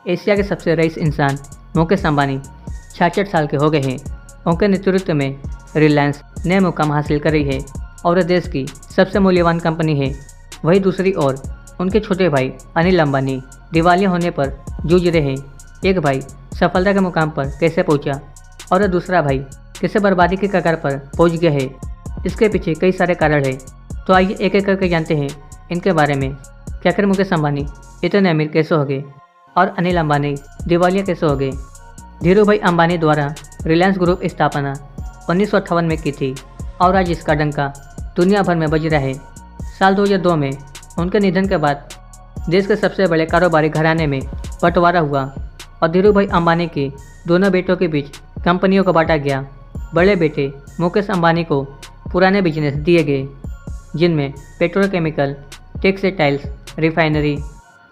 Asia के सबसे rice इंसान मुकेश अंबानी 66 साल के हो गए हैं। उनके नेतृत्व में रिलायंस नए मुकाम हासिल कर रही है और देश की सबसे मूल्यवान कंपनी है। वहीं दूसरी ओर उनके छोटे भाई अनिल अंबानी दिवालिया होने पर जूझ रहे हैं। एक भाई सफलता के मुकाम पर कैसे पहुंचा और दूसरा भाई कैसे बर्बादी के कगार पर पहुंच गया है, इसके पीछे कई सारे कारण हैं। तो आइए एक एक करके जानते हैं इनके बारे में कि आखिर मुकेश अंबानी इतने अमीर कैसे हो गए और अनिल अंबानी दिवालिया कैसे हो गए। धीरूभाई अंबानी द्वारा रिलायंस ग्रुप स्थापना 1958 में की थी और आज इसका डंका दुनिया भर में बज रहा है। साल 2002 में उनके निधन के बाद देश के सबसे बड़े कारोबारी घराने में बंटवारा हुआ और धीरूभाई अंबानी के दोनों बेटों के बीच कंपनियों को बांटा गया। बड़े बेटे मुकेश अंबानी को पुराने बिजनेस दिए गए जिनमें पेट्रोकेमिकल, टेक्सटाइल्स, रिफाइनरी,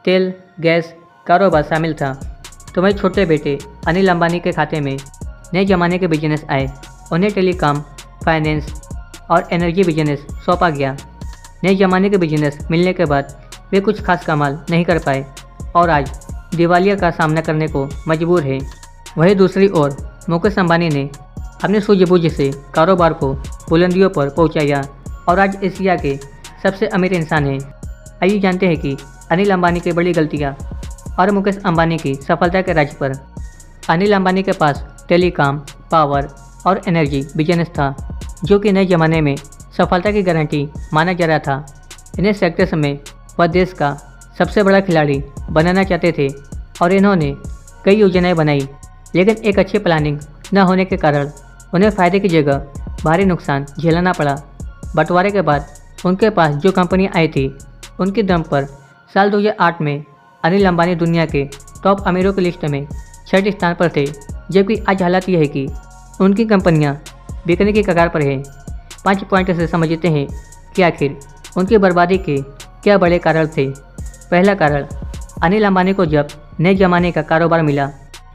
तेल गैस कारोबार शामिल था। तो वहीं छोटे बेटे अनिल अंबानी के खाते में नए जमाने के बिजनेस आए। उन्हें टेलीकॉम, फाइनेंस और एनर्जी बिजनेस सौंपा गया। नए जमाने के बिजनेस मिलने के बाद वे कुछ खास कमाल नहीं कर पाए और आज दिवालिया का सामना करने को मजबूर है। वहीं दूसरी ओर मुकेश अंबानी ने अपने सूझबूझ से कारोबार को बुलंदियों पर पहुंचाया और आज एशिया के सबसे अमीर इंसान हैं। आइए जानते हैं कि अनिल अंबानी की बड़ी गलतियां और मुकेश अंबानी की सफलता के राज पर। अनिल अंबानी के पास टेलीकॉम, पावर और एनर्जी बिजनेस था जो कि नए ज़माने में सफलता की गारंटी माना जा रहा था। इन्हें सेक्टर्स में वह देश का सबसे बड़ा खिलाड़ी बनाना चाहते थे और इन्होंने कई योजनाएं बनाई, लेकिन एक अच्छी प्लानिंग न होने के कारण उन्हें फ़ायदे की जगह भारी नुकसान झेलना पड़ा। बंटवारे के बाद उनके पास जो कंपनियां आई थी उनकी दम पर साल 2008 में अनिल अंबानी दुनिया के टॉप अमीरों की लिस्ट में 6ठे स्थान पर थे, जबकि आज हालात यह है कि उनकी कंपनियां बिकने की कगार पर है। 5 पॉइंट से समझते हैं कि आखिर उनकी बर्बादी के क्या बड़े कारण थे। पहला कारण, अनिल अंबानी को जब नए ज़माने का कारोबार मिला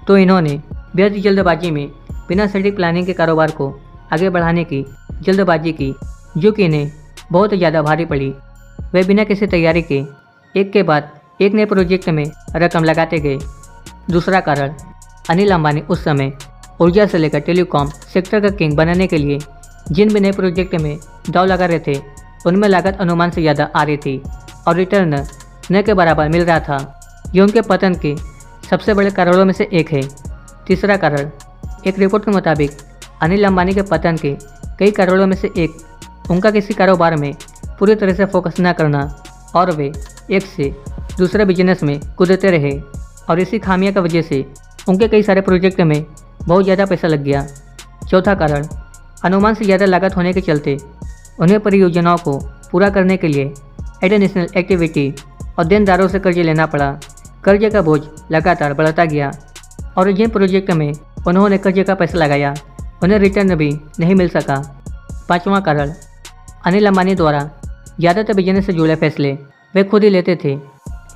तो इन्होंने बेहद जल्दबाजी में बिना सटीक प्लानिंग के कारोबार को आगे बढ़ाने की जल्दबाजी की, जो कि इन्हें बहुत ज़्यादा भारी पड़ी। वे बिना किसी तैयारी के एक के बाद एक नए प्रोजेक्ट में रकम लगाते गए। दूसरा कारण, अनिल अंबानी उस समय ऊर्जा से लेकर टेलीकॉम सेक्टर का किंग बनाने के लिए जिन भी नए प्रोजेक्ट में दांव लगा रहे थे उनमें लागत अनुमान से ज़्यादा आ रही थी और रिटर्न न के बराबर मिल रहा था। ये उनके पतन के सबसे बड़े कारणों में से एक है। तीसरा कारण, एक रिपोर्ट के मुताबिक अनिल अंबानी के पतन के कई कारणों में से एक उनका किसी कारोबार में पूरी तरह से फोकस न करना और वे एक से दूसरे बिजनेस में कूदते रहे और इसी खामियों की वजह से उनके कई सारे प्रोजेक्ट में बहुत ज़्यादा पैसा लग गया। चौथा कारण, अनुमान से ज़्यादा लागत होने के चलते उन्हें परियोजनाओं को पूरा करने के लिए एडिशनल एक्टिविटी और देनदारों से कर्ज लेना पड़ा। कर्ज का बोझ लगातार बढ़ता गया और जिन प्रोजेक्ट में उन्होंने कर्ज का पैसा लगाया उन्हें रिटर्न भी नहीं मिल सका। पाँचवां कारण, अनिल अंबानी द्वारा ज़्यादातर बिजनेस से जुड़े फैसले वे खुद ही लेते थे।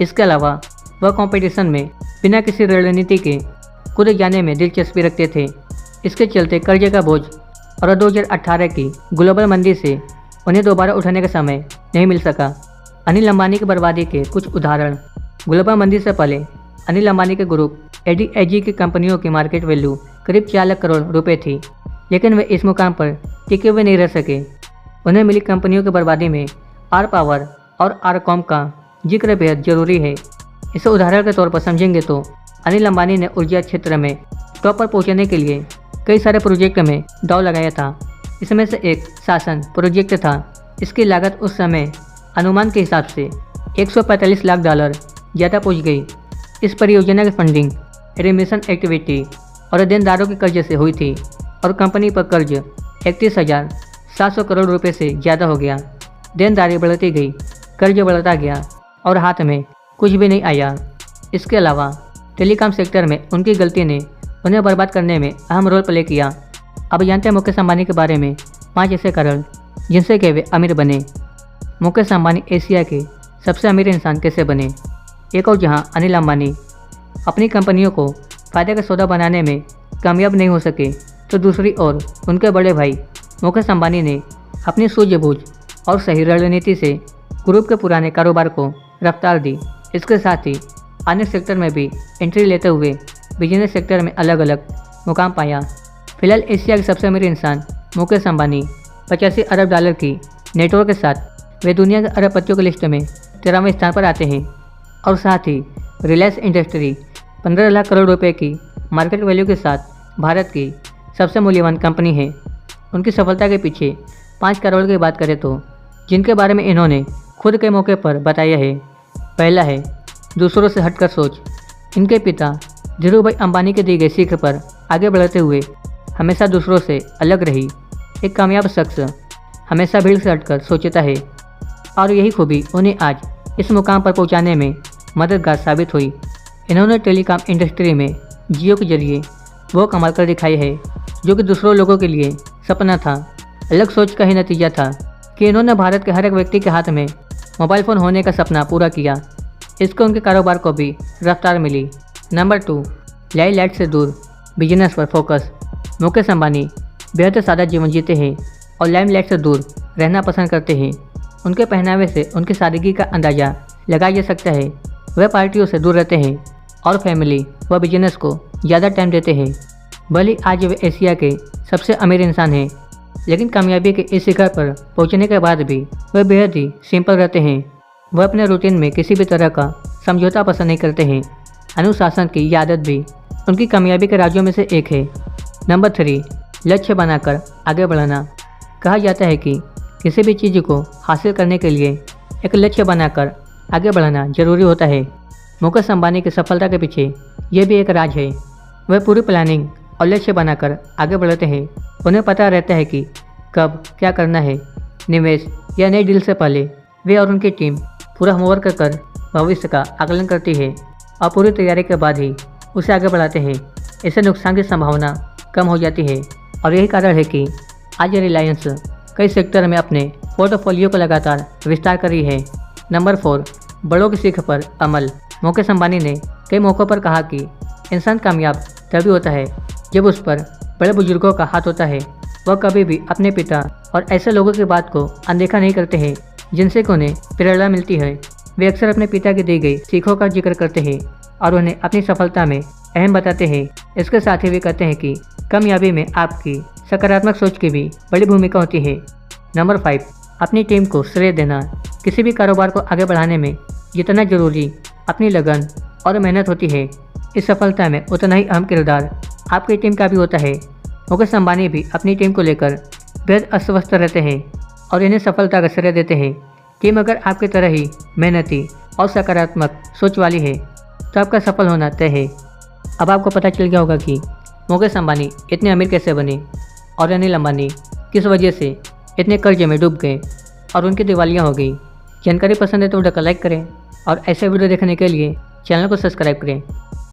इसके अलावा वह कंपटीशन में बिना किसी रणनीति के खुद जाने में दिलचस्पी रखते थे। इसके चलते कर्ज का बोझ और 2018 की ग्लोबल मंदी से उन्हें दोबारा उठाने का समय नहीं मिल सका। अनिल अंबानी की बर्बादी के कुछ उदाहरण, ग्लोबल मंदी से पहले अनिल अंबानी के ग्रुप एडीएजी की कंपनियों की मार्केट वैल्यू करीब 4 लाख करोड़ रुपए थी, लेकिन वे इस मुकाम पर टिके हुए नहीं रह सके। उन्हें मिली कंपनियों की बर्बादी में आर पावर और आर कॉम का जिक्र बेहद जरूरी है। इसे उदाहरण के तौर पर समझेंगे तो अनिल अंबानी ने ऊर्जा क्षेत्र में टॉप पर पहुंचने के लिए कई सारे प्रोजेक्ट में दांव लगाया था। इसमें से एक शासन प्रोजेक्ट था। इसकी लागत उस समय अनुमान के हिसाब से $145 लाख ज़्यादा पहुंच गई। इस परियोजना की फंडिंग एडमिशन एक्टिविटी और देनदारों के कर्ज से हुई थी और कंपनी पर कर्ज 31,700 करोड़ रुपए से ज़्यादा हो गया। देनदारी बढ़ती गई, कर्ज बढ़ता गया और हाथ में कुछ भी नहीं आया। इसके अलावा टेलीकॉम सेक्टर में उनकी गलती ने उन्हें बर्बाद करने में अहम रोल प्ले किया। अब जानते हैं मुकेश अंबानी के बारे में 5 ऐसे कारण जिनसे कि वे अमीर बने। मुकेश अंबानी एशिया के सबसे अमीर इंसान कैसे बने। एक और जहां अनिल अंबानी अपनी कंपनियों को फ़ायदे का सौदा बनाने में कामयाब नहीं हो सके, तो दूसरी ओर उनके बड़े भाई मुकेश अंबानी ने अपनी सूझबूझ और सही रणनीति से ग्रुप के पुराने कारोबार को रफ्तार दी। इसके साथ ही अन्य सेक्टर में भी एंट्री लेते हुए बिजनेस सेक्टर में अलग अलग मुकाम पाया। फिलहाल एशिया के सबसे अमीर इंसान मुकेश अंबानी 85 अरब डॉलर की नेटवर्क के साथ वे दुनिया के अरबपतियों की लिस्ट में 13वें स्थान पर आते हैं और साथ ही रिलायंस इंडस्ट्री 15 लाख करोड़ रुपए की मार्केट वैल्यू के साथ भारत की सबसे मूल्यवान कंपनी है। उनकी सफलता के पीछे 5 करोड़ की बात करें तो जिनके बारे में इन्होंने खुद के मौके पर बताया है। पहला है दूसरों से हटकर सोच। इनके पिता धीरू भाई अंबानी के दी गई सीख पर आगे बढ़ते हुए हमेशा दूसरों से अलग रही। एक कामयाब शख्स हमेशा भीड़ से हटकर सोचता है और यही खूबी उन्हें आज इस मुकाम पर पहुंचाने में मददगार साबित हुई। इन्होंने टेलीकॉम इंडस्ट्री में जियो के जरिए वो कमाल कर दिखाई है जो कि दूसरों लोगों के लिए सपना था। अलग सोच का ही नतीजा था कि इन्होंने भारत के हर एक व्यक्ति के हाथ में मोबाइल फ़ोन होने का सपना पूरा किया। इसको उनके कारोबार को भी रफ्तार मिली। नंबर 2, लाइमलाइट से दूर, बिजनेस पर फोकस। मुकेश अंबानी बेहद सादा जीवन जीते हैं और लाइमलाइट से दूर रहना पसंद करते हैं। उनके पहनावे से उनकी सादगी का अंदाज़ा लगाया जा सकता है। वह पार्टियों से दूर रहते हैं और फैमिली व बिजनेस को ज़्यादा टाइम देते हैं। भले आज वे एशिया के सबसे अमीर इंसान हैं, लेकिन कामयाबी के इस शिखर पर पहुंचने के बाद भी वह बेहद ही सिंपल रहते हैं। वह अपने रूटीन में किसी भी तरह का समझौता पसंद नहीं करते हैं। अनुशासन की ये आदत भी उनकी कामयाबी के राज्यों में से एक है। नंबर 3, लक्ष्य बनाकर आगे बढ़ना। कहा जाता है कि किसी भी चीज़ को हासिल करने के लिए एक लक्ष्य बनाकर आगे बढ़ना जरूरी होता है। मुकेश अंबानी की सफलता के पीछे ये भी एक राज है। वह पूरी प्लानिंग और लक्ष्य बनाकर आगे बढ़ते हैं। उन्हें पता रहता है कि कब क्या करना है। निवेश या नई डील से पहले वे और उनकी टीम पूरा होमवर्क कर भविष्य का आकलन करती है और पूरी तैयारी के बाद ही उसे आगे बढ़ाते हैं। इससे नुकसान की संभावना कम हो जाती है और यही कारण है कि आज रिलायंस कई सेक्टर में अपने पोर्टफोलियो को लगातार विस्तार कर रही है। नंबर 4, बड़ों की सीख पर अमल। मुकेश अंबानी ने कई मौक़ों पर कहा कि इंसान कामयाब तभी होता है जब उस पर बड़े बुजुर्गों का हाथ होता है। वह कभी भी अपने पिता और ऐसे लोगों की बात को अनदेखा नहीं करते हैं जिनसे उन्हें प्रेरणा मिलती है। वे अक्सर अपने पिता की दी गई सीखों का जिक्र करते हैं और उन्हें अपनी सफलता में अहम बताते हैं। इसके साथ ही वे कहते हैं कि कामयाबी में आपकी सकारात्मक सोच की भी बड़ी भूमिका होती है। नंबर 5, अपनी टीम को श्रेय देना। किसी भी कारोबार को आगे बढ़ाने में जितना जरूरी अपनी लगन और मेहनत होती है, इस सफलता में उतना ही अहम किरदार आपकी टीम का भी होता है। मुकेश अंबानी भी अपनी टीम को लेकर बेहद अस्वस्थ रहते हैं और इन्हें सफलता का श्रेय देते हैं। टीम अगर आपकी तरह ही मेहनती और सकारात्मक सोच वाली है तो आपका सफल होना तय है। अब आपको पता चल गया होगा कि मुकेश अंबानी इतने अमीर कैसे बने और अनिल अंबानी किस वजह से इतने कर्जे में डूब गए और उनकी दिवालियाँ हो गई। जानकारी पसंद है तो वीडियो को लाइक करें और ऐसे वीडियो देखने के लिए चैनल को सब्सक्राइब करें।